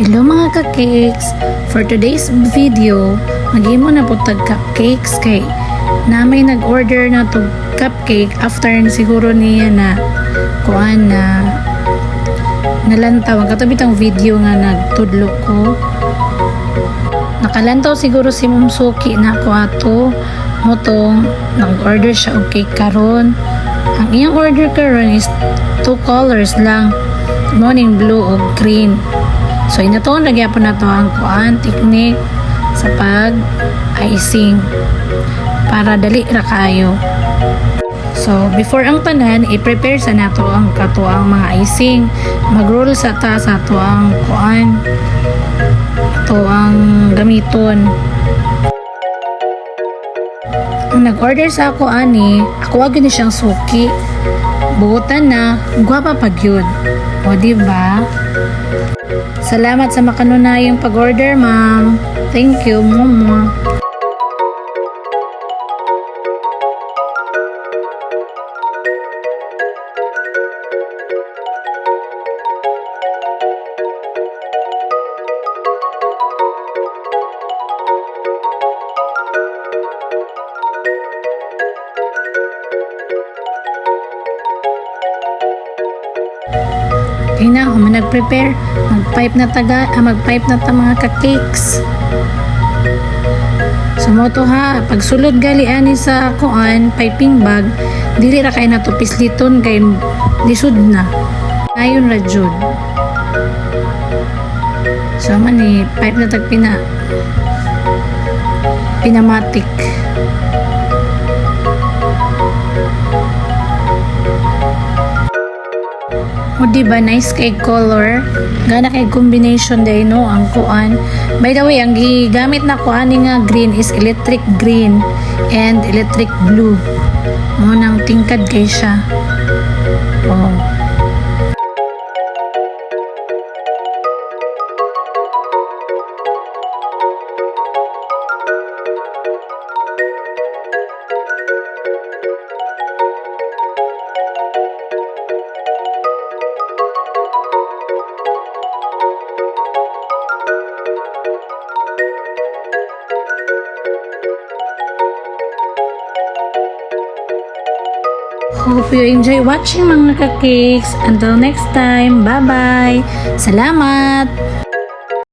Hello mga ka-cakes! For today's video, maghimo na po tag cupcakes kay na may nag-order na to cupcake after siguro niya na kuan na nalantaw. Ang katabi tang video nga nagtudlo ko. Nakalantaw siguro si Ma'am Suki na ako ato motong nag-order siya og cake karon. Ang iyang order karon is 2 colors lang, morning blue o green. So inatoon lagi po na to ang kuan technique sa pag-icing para dali ra kayo. So before ang tanan, i-prepare sa nato ang katuang mga icing. Mag-roll sa taas ato ang kuan. Ito ang gamiton. Ang nag-order sa ako ani, ako agad ni siyang suki. Buutan na, gwapa pag yun. O diba? Salamat sa makanunayang pag-order, ma'am. Thank you, mama. Okay na, ako man nag-prepare. Mag-pipe na ta mga ka-cakes. So mo to ha, pag sulod gali ani sa kuan, piping bag, dili ra kay nato pisliton kay lisod na. Ayon ra jud. So man ni pipe na tag pinamatic. O diba nice kay color, gana kay combination day no ang kuan. By the way, ang gigamit na kuan nga green is electric green and electric blue. Mo nang tingkad kay siya. Oh. Hope you enjoy watching mga ka-cakes. Until next time, bye-bye. Salamat!